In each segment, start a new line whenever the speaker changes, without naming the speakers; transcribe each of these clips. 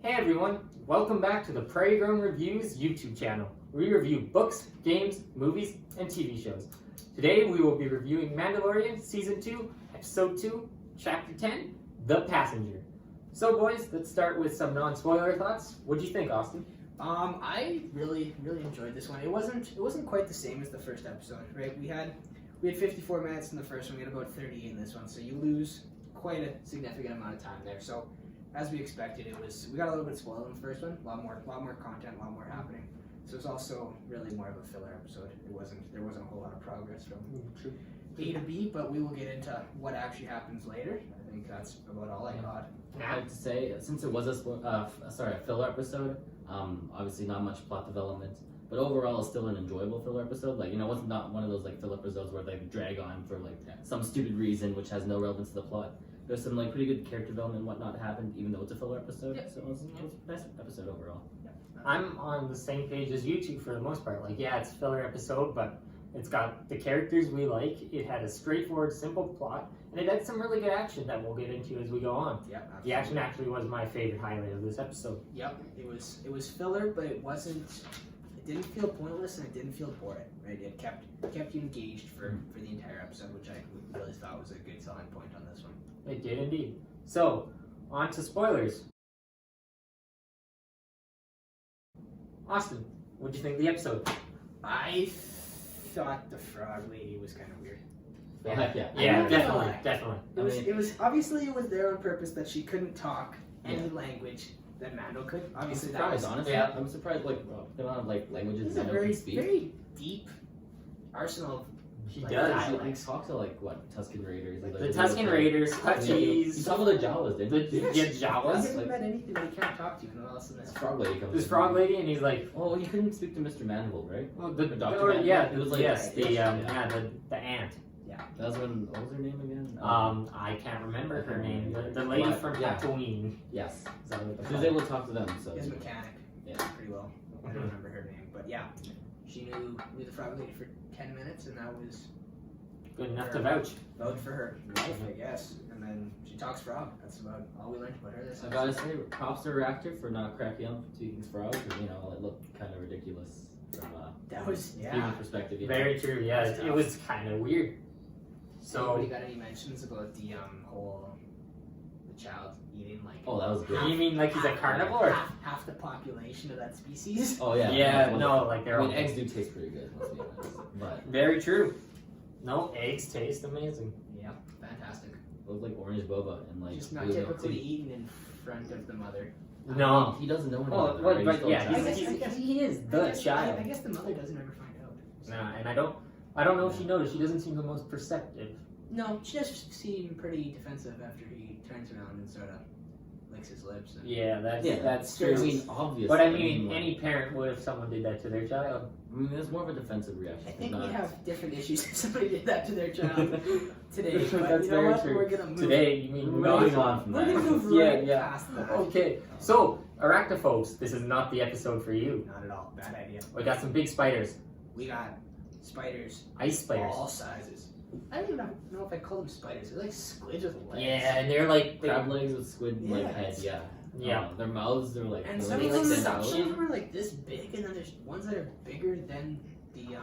Hey everyone, welcome back to the Prairie Grown Reviews YouTube channel. We review books, games, movies, and TV shows. Today we will be reviewing Mandalorian Season 2, Episode 2, Chapter 10, The Passenger. So boys, let's start with some non-spoiler thoughts. What'd you think, Austin?
I really enjoyed this one. It wasn't quite the same as the first episode, right? We had 54 minutes in the first one, we had about 30 in this one, so you lose quite a significant amount of time there. So as we expected, we got a little bit spoiled in the first one. A lot more content, a lot more happening. So it was also really more of a filler episode. There wasn't a whole lot of progress from A to B, but we will get into what actually happens later. I think that's about all I got.
I'd like to say, since it was a filler episode, obviously not much plot development, but overall it's still an enjoyable filler episode. Like, it wasn't not one of those like filler episodes where they drag on for like some stupid reason which has no relevance to the plot. There's some like pretty good character development and whatnot happened, even though it's a filler episode.
Yep.
So it was a nice episode overall.
I'm on the same page as you two for the most part. Like, yeah, it's a filler episode, but it's got the characters we like. It had a straightforward, simple plot, and it had some really good action that we'll get into as we go on.
Yep, absolutely.
The action actually was my favorite highlight of this episode.
Yep, it was filler, but it didn't feel pointless and it didn't feel boring, right? It kept you engaged for the entire episode, which I really thought was a good selling point on this one.
It did indeed. So, on to spoilers. Austin, what do you think of the episode?
I thought the frog lady was kind of weird.
Yeah, definitely.
It was obviously there on purpose that she couldn't talk any language that Mando could. Obviously,
I'm surprised, honestly. Yeah. I'm surprised the amount of like languages
It's a
Mando can speak.
very deep arsenal.
He
Like,
does.
He talks to like what Tusken Raiders. Like,
The Tusken Raiders,
He
Hutchies,
talked with the Jawas, didn't he?
the
I
Jawas.
haven't met anything that he can't talk to, and all of a sudden
This
this
frog lady comes.
This frog lady, and he's like,
Oh, you couldn't speak to Mr. Mandible, right?
well,
Dr.
or,
Mandible?
yeah,
It was like-
yes, the
yeah.
the ant.
That was when, what was her name again?
I can't remember her name. The lady from
Yeah.
Tatooine.
Yes.
Is that what
She was able to talk to them, so.
his mechanic.
Yeah.
Pretty well. I don't remember her name, but yeah, she knew the frog lady for 10 minutes, and that was
Good enough to vouch.
vote for her life, I guess. And then she talks frog. That's about all we learned about her this
I gotta say, props to her actor for not cracking up to King's Frog, because, it looked kind of ridiculous from
That was,
human perspective.
Very true. Yeah, it was kind of weird. So,
anybody got any mentions about the child eating like?
Oh, that was good.
you mean like he's a carnivore?
Half the population of that species.
Oh, yeah.
Yeah, no, like they're all
eggs do taste pretty good, let's be honest. But
very true. No, eggs taste amazing.
Yeah, fantastic.
it looked like orange boba and like.
Just not
blue milk
typically
tea.
eaten in front of the mother.
No.
He doesn't know anything.
Oh,
about
well,
it, right?
but
He's still
yeah,
a child.
he is the child.
I guess the mother doesn't ever find out.
Nah, and I don't know if she noticed. She doesn't seem the most perceptive.
No, she does seem pretty defensive after he turns around and sort of licks his lips. And
Yeah, that's
I
true.
mean, obviously.
But I mean,
like,
any parent would if someone did that to their child.
I mean, there's more of a defensive reaction.
I think
not...
we have different issues if somebody did that to their child today. But
That's
you know
very
what?
true.
We're gonna move.
Today, you mean
Moving on from
We're
that.
gonna move
Yeah,
right
yeah.
past that.
Okay, so arachnophobes, this is not the episode for you.
Not at all. Bad idea.
We got some big spiders,
We got spiders,
ice spiders.
all sizes. I don't even know if I call them spiders. They're like squids with legs.
Yeah, and they're like
Crab legs with squid like
Yeah.
head, yeah.
Yeah.
Their mouths, they're like.
And
they're
some
They
of
like
them,
to
some
suction.
of them are like this big, and then there's ones that are bigger than the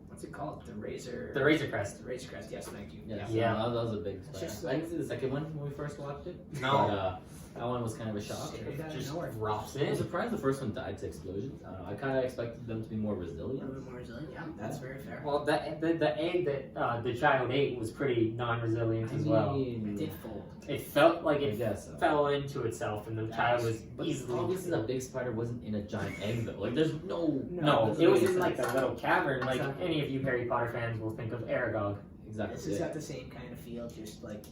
what's it called? The razor.
the Razor Crest.
The razor crest. Yes, thank you.
Yeah,
Yeah.
So that was a big spider.
just
I didn't see the second one when we first watched it.
No.
But, that one was kind of a shock.
Straight out of
Just
nowhere.
drops
I'm
in.
surprised the first one died to explosions. I don't know. I kind of expected them to be more
A
resilient.
little bit more resilient. Yeah, that's very fair.
Well, the egg that the child ate was pretty non-resilient as well.
It did fold.
It felt like
I
it
guess so.
fell into itself, and the child was
But
easily.
obviously, that big spider wasn't in a giant egg though. Like, there's no.
No,
doesn't
it was
make
in like
sense.
a little cavern. Like
Exactly.
any of you Harry Potter fans will think of Aragog.
Exactly.
This has got the same kind of feel, just like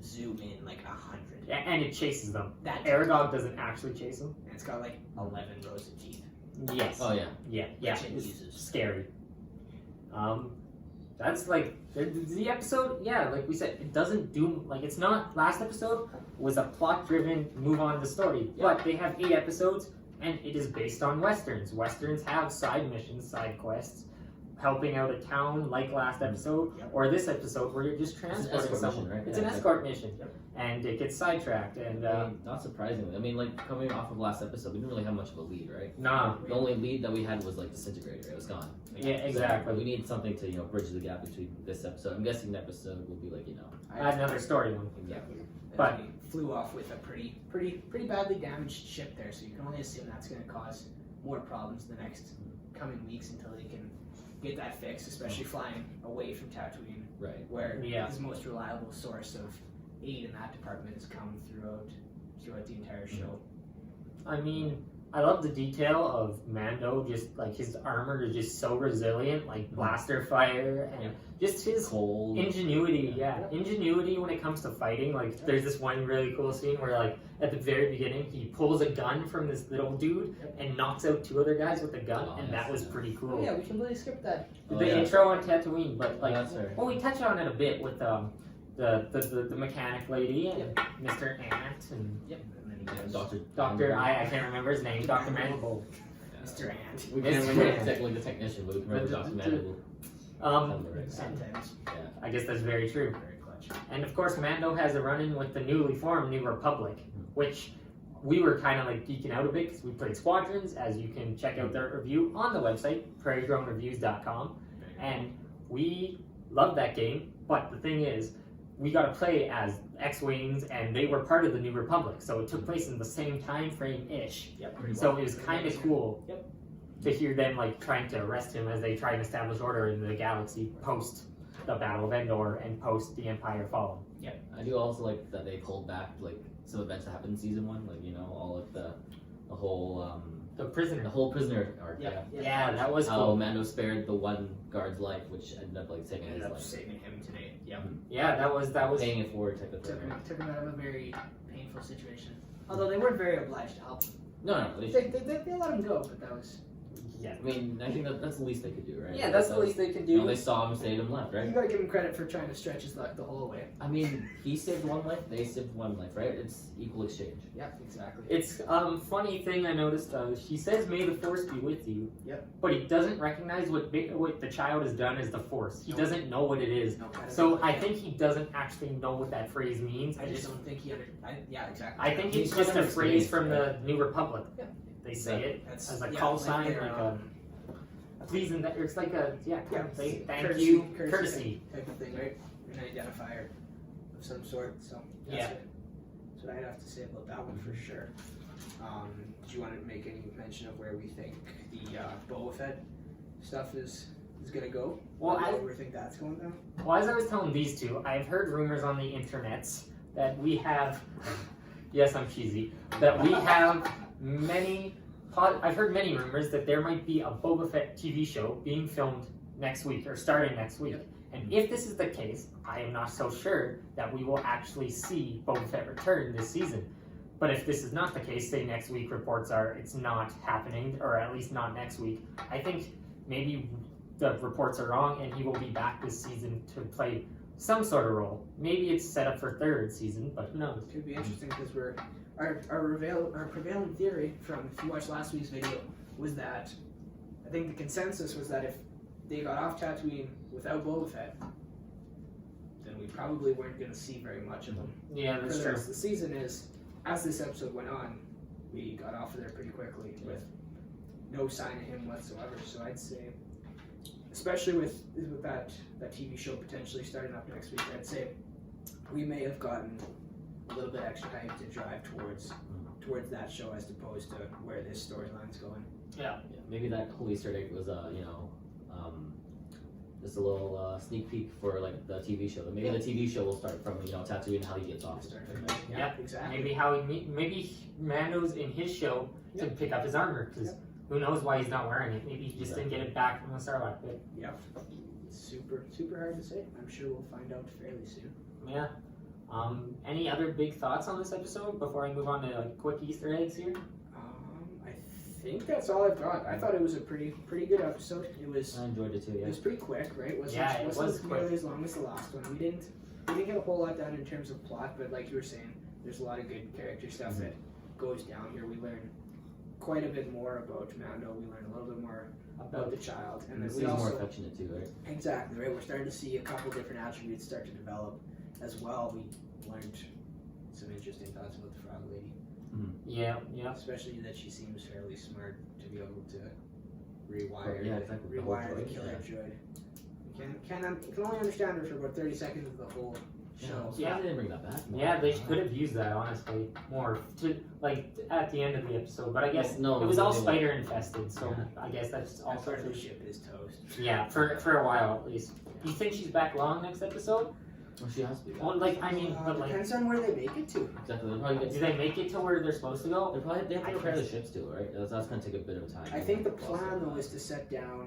zoom in like 100.
And it chases them.
That
Aragog doesn't actually chase them.
And it's got like 11 rows of teeth.
Yes.
Oh yeah.
Yeah.
Which it
It's
uses.
scary. That's like the episode. Yeah, like we said, it doesn't do like it's not. Last episode was a plot-driven move on the story, but they have 8 episodes, and it is based on westerns. Westerns have side missions, side quests. helping out a town like last episode, or this episode where you're just
It's an
transporting
escort
someone.
mission, right?
It's
Yeah,
an escort mission, and it gets sidetracked. And
I mean, not surprisingly. I mean, like, coming off of last episode, we didn't really have much of a lead, right?
nah,
The only lead that we had was, like, Disintegrator. It was gone.
yeah, exactly.
So we need something to, bridge the gap between this episode. I'm guessing the episode will be, like,
Add another story one.
exactly.
But-
But we flew off with a pretty badly damaged ship there, so you can only assume that's going to cause more problems in the next coming weeks until they can get that fixed, especially flying away from Tatooine,
Right.
where
Yeah.
his most reliable source of aid in that department has come throughout the entire show.
I mean, I love the detail of Mando, just like his armor is just so resilient, like blaster fire, and just his
Cold.
ingenuity. Ingenuity when it comes to fighting. Like, there's this one really cool scene where, like, at the very beginning, he pulls a gun from this little dude and knocks out 2 other guys with a gun, and that was pretty
Oh
cool.
yeah, we completely skipped that.
The
yeah.
intro on Tatooine, but like,
That's fair.
well, we touched on it a bit with the mechanic lady and Mr. Ant and
And then he goes,
Doctor. I can't remember his name. Dr. Mandible.
Mr. Ant.
We can't remember technically the technician, but we can remember Dr. Mandible.
Sometimes.
I guess that's very true.
Very clutch.
And of course, Mando has a run-in with the newly formed New Republic, which we were kind of like geeking out a bit because we played Squadrons, as you can check out their review on the website, prairiegrownreviews.com. And we loved that game, but the thing is, we got to play as X-Wings, and they were part of the New Republic, so it took place in the same time frame-ish. So it was kind of cool to hear them like trying to arrest him as they try and establish order in the galaxy post the Battle of Endor and post the Empire fallen.
I do also like that they pulled back like some events that happened in season 1, like all of the whole
The prisoner.
the whole prisoner arc.
Yeah, that was
How
cool.
Mando spared the one guard's life, which ended up like saving his
Ended up
life,
saving him today. Yeah.
Yeah, that was
paying it forward type of thing.
Took him out of a very painful situation. Although they weren't very obliged to help him.
No, they
They let him go, but that was.
yeah.
I mean, I think that's the least they could do, right?
Yeah, that's the least they can
You know,
do.
they saw him, saved him, left,
You
right?
gotta give him credit for trying to stretch his luck the whole way.
I mean, he saved one life, they saved one life, right? It's equal exchange.
Yeah, exactly.
It's funny thing I noticed. He says, "May the Force be with you."
Yep.
But he doesn't recognize what the child has done as the Force. He doesn't know what it is.
No, kind of
So
like
I
that.
think he doesn't actually know what that phrase means.
I just don't think he yeah, exactly.
I think it's
He's
just a
never
phrase
experienced
from
it.
the New Republic.
Yeah.
They say it
That's
as a call sign,
their,
like a please, and it's like a say thank
courtesy-
you,
courtesy.
courtesy.
type of thing, right? An identifier of some sort. So
Yeah.
that's what I'd have to say about that one for sure. Do you want to make any mention of where we think the Boba Fett stuff is gonna go?
Well,
Where we think that's going down?
Well, as I was telling these two, I've heard rumors on the internets that we have. Yes, I'm cheesy. That we have many. I've heard many rumors that there might be a Boba Fett TV show being filmed next week or starting next week. And if this is the case, I am not so sure that we will actually see Boba Fett return this season. But if this is not the case, say next week reports are it's not happening, or at least not next week, I think maybe the reports are wrong and he will be back this season to play some sort of role. Maybe it's set up for third season, but who knows?
It could be interesting because our prevailing theory from, if you watched last week's video, was that I think the consensus was that if they got off Tatooine without Boba Fett, then we probably weren't going to see very much of them.
Yeah, that's
For the
true.
rest of the season is, as this episode went on, we got off of there pretty quickly with no sign of him whatsoever. So I'd say, especially with that TV show potentially starting up next week, I'd say we may have gotten a little bit extra hype to drive towards that show as opposed to where this storyline's going.
Yeah, maybe that whole Easter egg was just a little sneak peek for like the TV show. Maybe the TV show will start from Tatooine and how he gets off.
Yeah, exactly.
Maybe Mando's in his show to pick up his armor, because who knows why he's not wearing it. Maybe he just didn't get it back from the Sarlacc pit.
Yeah, it's super hard to say. I'm sure we'll find out fairly soon.
Yeah. Any other big thoughts on this episode before I move on to quick Easter eggs here?
I think that's all I've got. I thought it was a pretty good episode. It was
I enjoyed it too.
it
Yeah.
was pretty quick, right? It
Yeah, it was
nearly
quick.
as long as the last one. We didn't get a whole lot done in terms of plot, but like you were saying, there's a lot of good character stuff that goes down here. We learn quite a bit more about Mando. We learn a little bit more about the child, and then
He's
we
more
also
affectionate too, right?
exactly right. We're starting to see a couple different attributes start to develop as well. We learned some interesting thoughts about the Frog Lady,
Yeah.
especially that she seems fairly smart to be able to rewire
Yeah, exactly. The whole
rewire the
droid,
killer
yeah.
droid. You can only understand her for about 30 seconds of the whole show.
Yeah, they didn't bring that back.
Yeah, they could have used that honestly more to like at the end of the episode, but I guess
No,
it was all
they
spider infested, so
Yeah.
I guess that's
All
also
part of the ship is toast.
yeah for a while at least. Do you think she's back long next episode?
Well, she has to be back.
Well, like I mean, but like,
Depends on where they make it to.
Exactly. They'll probably
do they make it to where they're supposed to go?
they have
I
to repair the
guess-
ships too, right? That's going to take a bit of time.
I think the plan though is to set down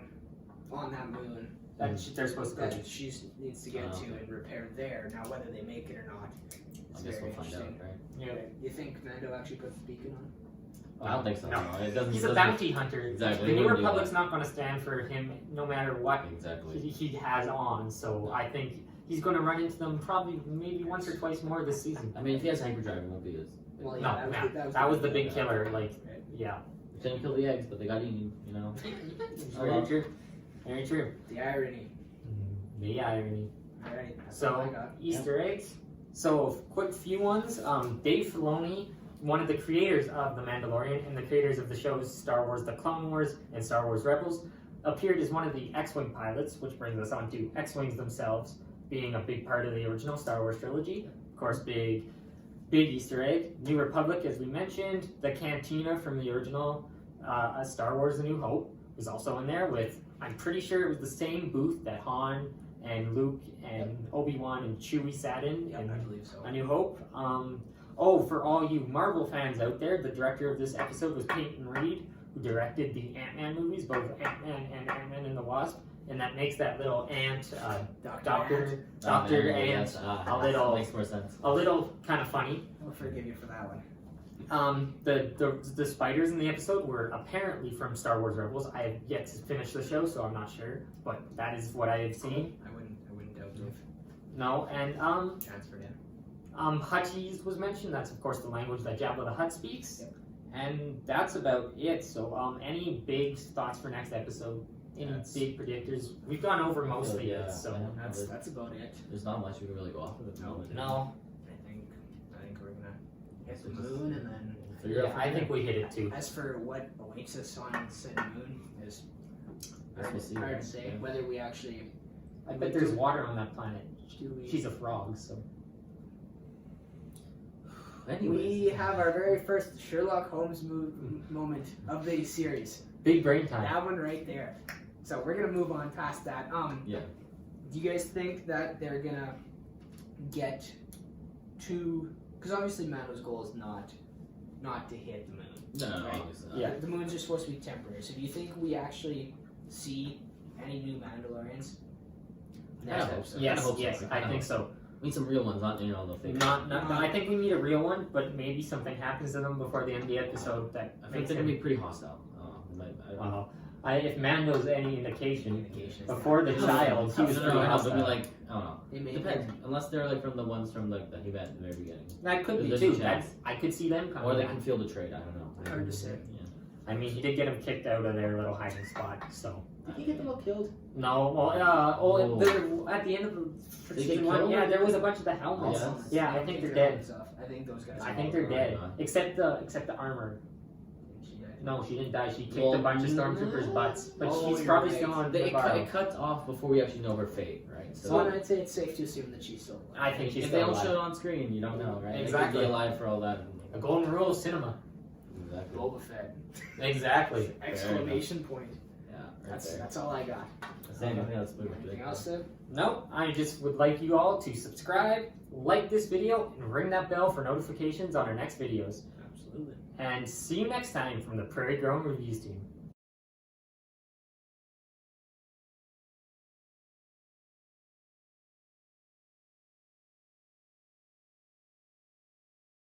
on that moon
That they're supposed to go.
that she needs to get to and repair there. Now whether they make it or not,
I
it's
guess
very
we'll find out,
interesting.
right?
Yeah.
You think Mando actually puts the beacon on?
I don't think so.
No.
It doesn't.
He's
it
a
doesn't-
bounty hunter.
Exactly,
The
he
New
wouldn't do
Republic's
that.
not going to stand for him no matter what
Exactly.
he has on. So I think he's going to run into them probably maybe once or twice more this season.
I mean, if he has hyperdrive, it won't be as.
Well,
No, that was the big killer. Like, yeah.
We couldn't kill the eggs, but they got eaten. You know.
Very true. Very true.
The irony.
The irony.
Alright, that's all I
So,
got.
Easter eggs. So, quick few ones. Dave Filoni, one of the creators of The Mandalorian and the creators of the shows Star Wars The Clone Wars and Star Wars Rebels, appeared as one of the X-Wing pilots, which brings us on to X-Wings themselves being a big part of the original Star Wars trilogy. Of course, big Easter egg. New Republic, as we mentioned. The Cantina from the original Star Wars A New Hope was also in there with, I'm pretty sure it was the same booth that Han and Luke and Obi-Wan and Chewie sat in
Yep, I believe so.
A New Hope. Oh, for all you Marvel fans out there, the director of this episode was Peyton Reed, who directed the Ant-Man movies, both Ant-Man and Ant-Man and the Wasp, and that makes that little ant, Doctor Ant,
Yes,
a little-
makes more sense.
a little kind of funny.
I'll forgive you for that one.
The spiders in the episode were apparently from Star Wars Rebels. I have yet to finish the show, so I'm not sure, but that is what I have seen.
I wouldn't doubt they've
No, and
transferred in.
Huttese was mentioned. That's of course the language that Jabba the Hutt speaks,
Yep.
and that's about it. So, any big thoughts for next episode? Any
That's-
big predictors? We've gone over most of
Yeah,
it, so
yeah.
That's about it.
There's not much we can really go off of at the moment.
no.
I think we're gonna hit the
So just-
moon, and then
Figure it out
Yeah,
from
I
there.
think we hit it too.
as for what awaits us on said moon is
Guess we'll see,
hard
right?
to say.
Yeah.
Whether we actually
I bet there's water on that planet.
do we.
She's a frog, so
Anyways.
We have our very first Sherlock Holmes moment of the series.
big brain time.
That one right there. So we're gonna move on past that.
Yeah.
Do you guys think that they're gonna get to? Because obviously Mando's goal is not to hit the moon.
No,
Right.
obviously not.
Yeah.
The moons are supposed to be temporary. So do you think we actually see any new Mandalorians?
I hope so.
Yes,
I hope so.
yes, I think so.
We need some real ones, not the fake.
Not. I think we need a real one, but maybe something happens to them before the end of the episode that
I think
makes
they're
him.
gonna be pretty hostile.
If Mando's any indication,
Indications
before the child, he was
no,
pretty
no, they'll
hostile.
be like, I don't know.
They may
Depends. Unless they're like from the ones from like that he met in the very beginning,
That could be
There's
too.
a chance.
I could see them coming.
or they
back.
can feel the trade. I don't know.
Hard to say.
Yeah.
I mean, he did get him kicked out of their little hiding spot. So
Did he get them all killed?
no. Well,
Oh.
at the end of the
They get
season one,
killed?
yeah, there was a bunch of the helmets.
Yeah.
Yeah, I think they're dead.
I think those guys.
I
are
think
all
they're
gone.
dead,
gone.
except the armor.
She died.
No, she didn't die. She kicked
Well,
a bunch of stormtroopers' butts, but
Oh,
she's
you're
probably
right.
still on
It
Navarro.
cuts off before we actually know her fate, right?
So then I'd say it's safe to assume that she's still alive.
I think she's
if they
still
don't
alive.
show it on screen, you don't know, right? They
Exactly.
could be alive for all that.
The golden rule of cinema.
Exactly.
Boba Fett!
Exactly.
Exclamation point.
Yeah, right there.
That's all I got.
Same. I think that's pretty much
Anything
it.
else? Sid?
No, I just would like you all to subscribe, like this video, and ring that bell for notifications on our next videos.
Absolutely.
And see you next time from the Prairie Grown Reviews team.